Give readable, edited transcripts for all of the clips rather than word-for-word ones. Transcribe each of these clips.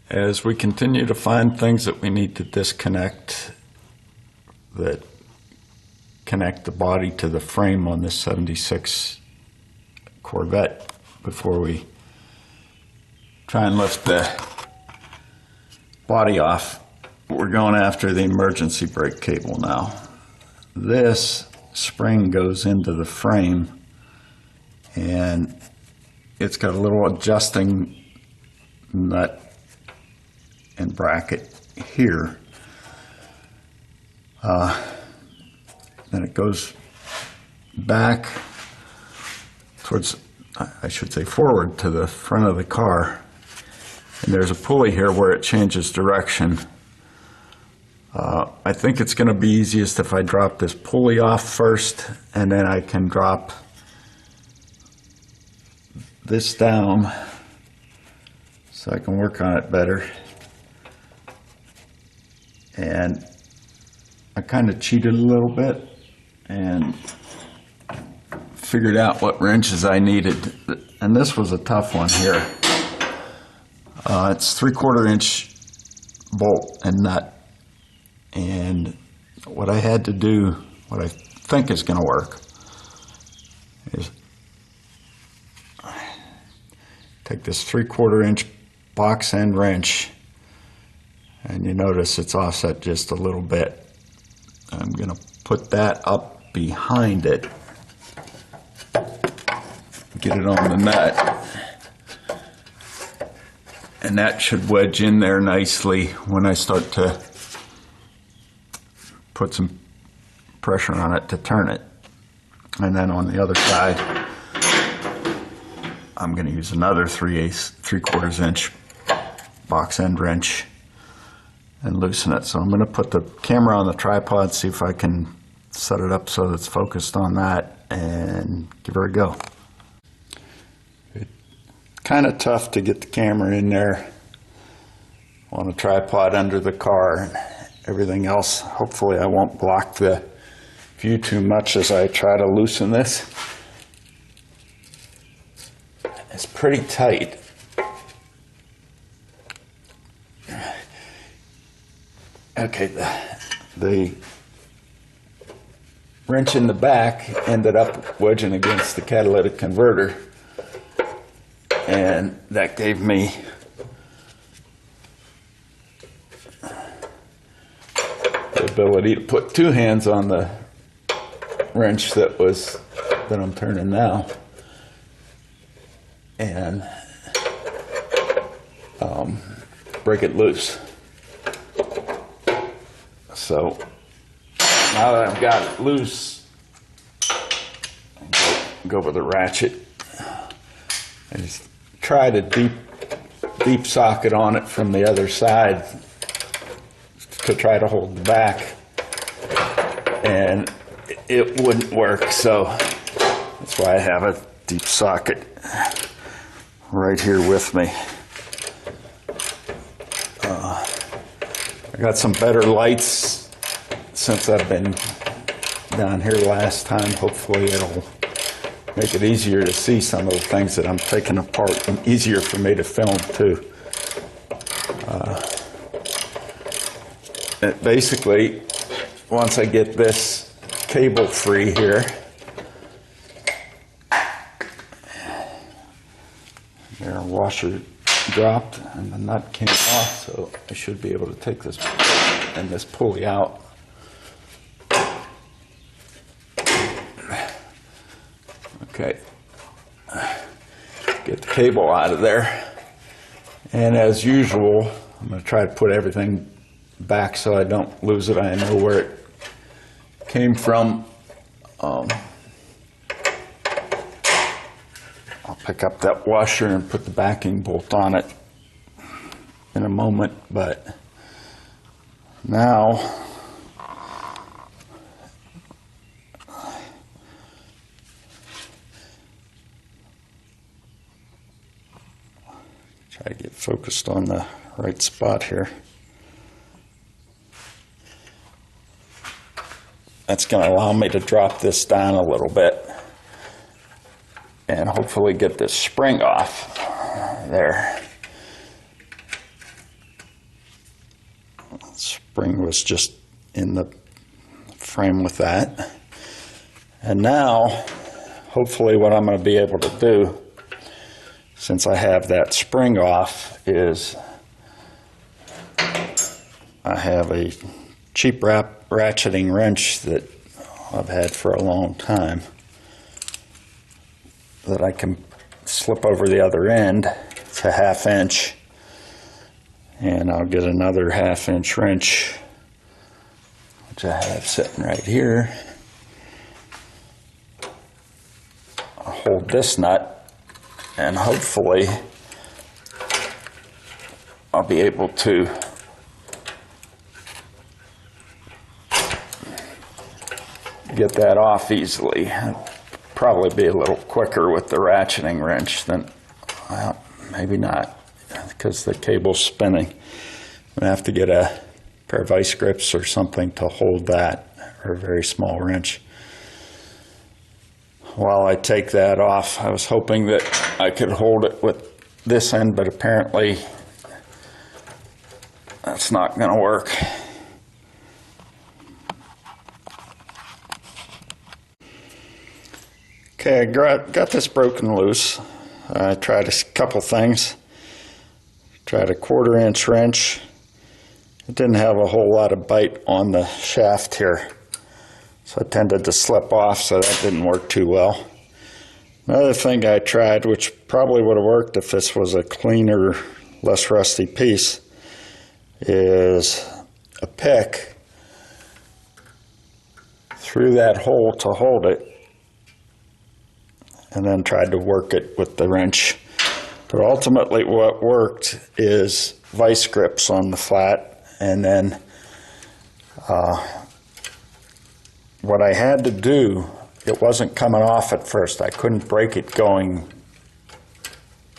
As we continue to find things that we need to disconnect that connect the body to the frame on this 76 Corvette before we try and lift the body off, we're going after the emergency brake cable now. This spring goes into the frame and it's got a little adjusting nut and bracket here. Then it goes back towards, I should say forward to the front of the car. And there's a pulley here where it changes direction. I think it's going to be easiest if I drop this pulley off first, and then I can drop this down so I can work on it better. And I kind of cheated a little bit and figured out what wrenches I needed. And this was a tough one here. It's 3/4 inch bolt and nut. And what I had to do, what I think is going to work, is take this 3/4 inch box end wrench, and you notice it's offset just a little bit. I'm going to put that up behind it, get it on the nut, and that should wedge in there nicely when I start to put some pressure on it to turn it. And then on the other side, I'm going to use another 3/4 inch box end wrench and loosen it. So I'm going to put the camera on the tripod, see if I can set it up so it's focused on that, and give her a go. It's kind of tough to get the camera in there on a tripod under the car. Everything else, hopefully I won't block the view too much as I try to loosen this. It's pretty tight. Okay, the wrench in the back ended up wedging against the catalytic converter, and that gave me the ability to put two hands on the wrench that I'm turning now, and break it loose. So now that I've got it loose, I go with the ratchet. I just tried a deep socket on it from the other side to try to hold the back, and it wouldn't work, so that's why I have a deep socket right here with me. I got some better lights since I've been down here last time. Hopefully it'll make it easier to see some of the things that I'm taking apart, and easier for me to film too. Basically, once I get this cable free here, their washer dropped and the nut came off, so I should be able to take this and this pulley out. Okay, get the cable out of there, and as usual, I'm going to try to put everything back so I don't lose it. I know where it came from. I'll pick up that washer and put the backing bolt on it in a moment, but now try to get focused on the right spot here. That's going to allow me to drop this down a little bit and hopefully get this spring off there. spring was just in the frame with that. And now, hopefully what I'm going to be able to do, since I have that spring off, is I have a cheap ratcheting wrench that I've had for a long time that I can slip over the other end. It's a 1/2 inch, and I'll get another 1/2 inch wrench, which I have sitting right here. I'll hold this nut, and hopefully I'll be able to get that off easily. Probably be a little quicker with the ratcheting wrench than, well, maybe not, because the cable's spinning. I'm gonna have to get a pair of vice grips or something to hold that, or a very small wrench. While I take that off, I was hoping that I could hold it with this end, but apparently that's not gonna work. Okay, I got this broken loose. I tried a couple things. Tried a 1/4 inch wrench. It didn't have a whole lot of bite on the shaft here, so it tended to slip off, so that didn't work too well. Another thing I tried, which probably would have worked if this was a cleaner, less rusty piece, is a pick through that hole to hold it, and then tried to work it with the wrench. But ultimately what worked is vice grips on the flat, and then what I had to do, it wasn't coming off at first. I couldn't break it going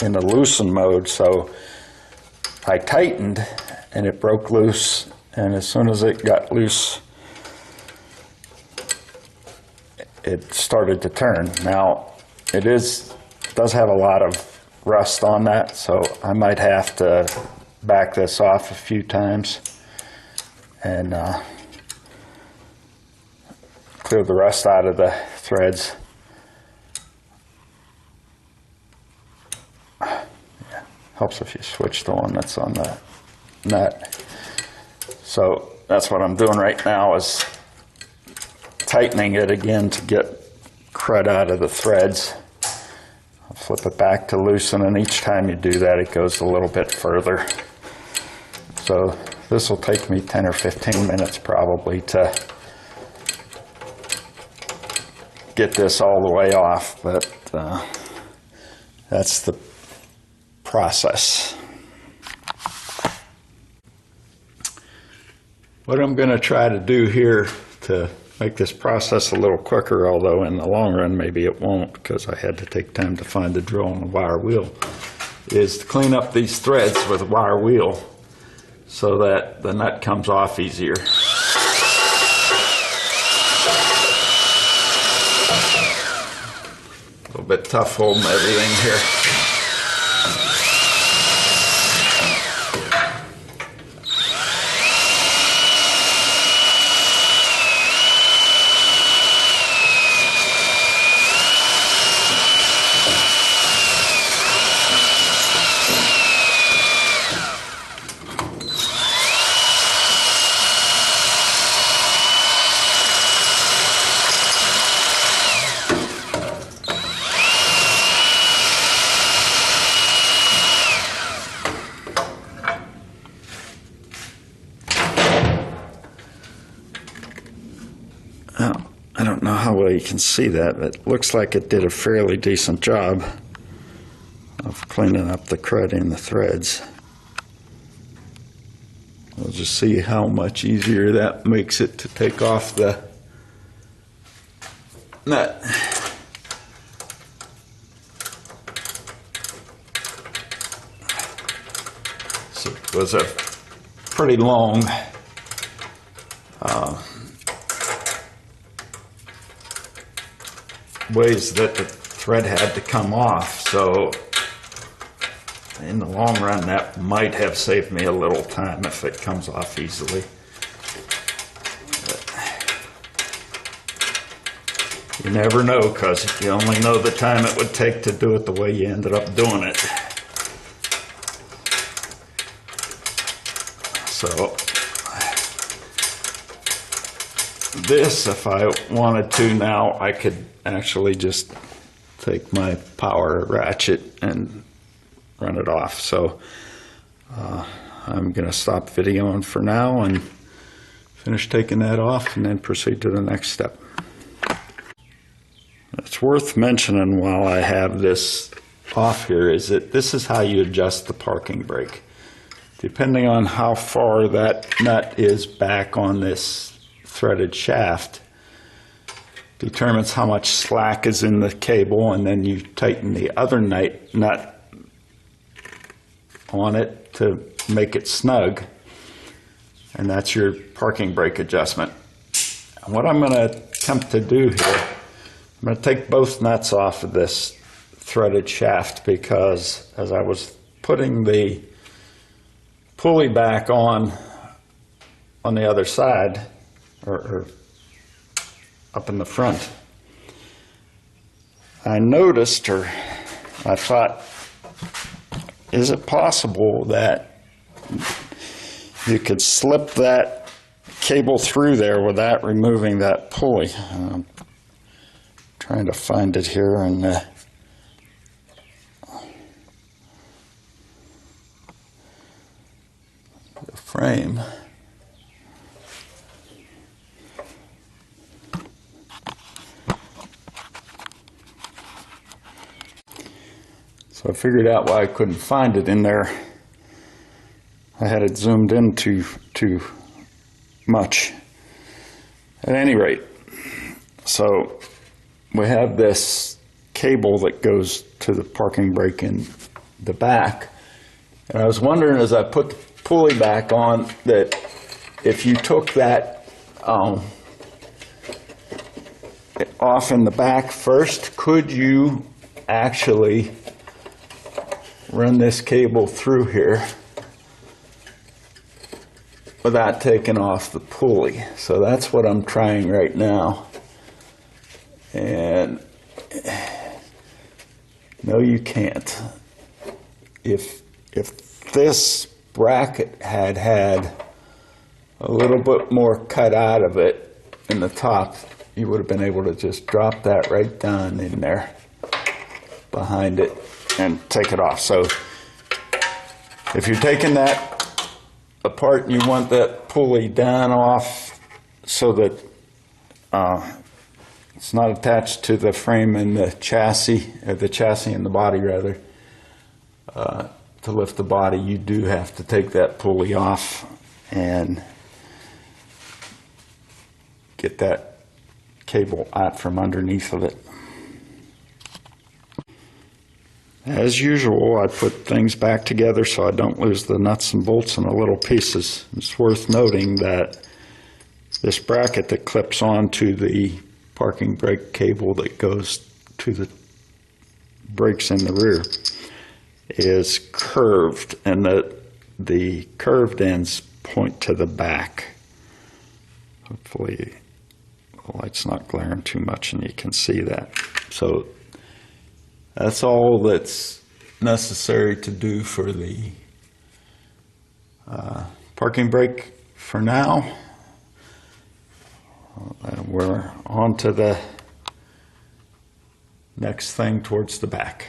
in the loosen mode, so I tightened and it broke loose, and as soon as it got loose, it started to turn. Now, it does have a lot of rust on that, so I might have to back this off a few times and clear the rust out of the threads. Yeah, helps if you switch the one that's on the nut. So that's what I'm doing right now, is tightening it again to get crud out of the threads. I'll flip it back to loosen, and each time you do that it goes a little bit further. So this will take me 10 or 15 minutes probably to get this all the way off, but that's the process. What I'm going to try to do here to make this process a little quicker, although in the long run maybe it won't because I had to take time to find the drill and the wire wheel, is to clean up these threads with a wire wheel so that the nut comes off easier. A little bit tough holding everything here. Now, I don't know how well you can see that, but it looks like it did a fairly decent job of cleaning up the crud in the threads. We'll just see how much easier that makes it to take off the nut. So it was a pretty long ways that the thread had to come off, so in the long run that might have saved me a little time if it comes off easily. You never know, because you only know the time it would take to do it the way you ended up doing it. So this, if I wanted to now, I could actually just take my power ratchet and run it off. So I'm going to stop videoing for now and finish taking that off and then proceed to the next step. It's worth mentioning while I have this off here is that this is how you adjust the parking brake. Depending on how far that nut is back on this threaded shaft determines how much slack is in the cable, and then you tighten the other nut on it to make it snug, and that's your parking brake adjustment. And what I'm going to attempt to do here, I'm going to take both nuts off of this threaded shaft, because as I was putting the pulley back on the other side, or up in the front, I noticed, or I thought, is it possible that you could slip that cable through there without removing that pulley? I'm trying to find it here in the frame. So I figured out why I couldn't find it in there. I had it zoomed in too much. At any rate, so we have this cable that goes to the parking brake in the back. And I was wondering, as I put the pulley back on, that if you took that off in the back first, could you actually run this cable through here without taking off the pulley? So that's what I'm trying right now. And no, you can't. If this bracket had a little bit more cut out of it in the top, you would have been able to just drop that right down in there behind it and take it off. So if you're taking that apart and you want that pulley down off so that it's not attached to the frame and the chassis, and the body rather, to lift the body, you do have to take that pulley off and get that cable out from underneath of it. As usual, I put things back together so I don't lose the nuts and bolts in the little pieces. It's worth noting that this bracket that clips onto the parking brake cable that goes to the brakes in the rear is curved, and the curved ends point to the back. Hopefully the light's not glaring too much and you can see that. So that's all that's necessary to do for the parking brake for now. We're on to the next thing towards the back.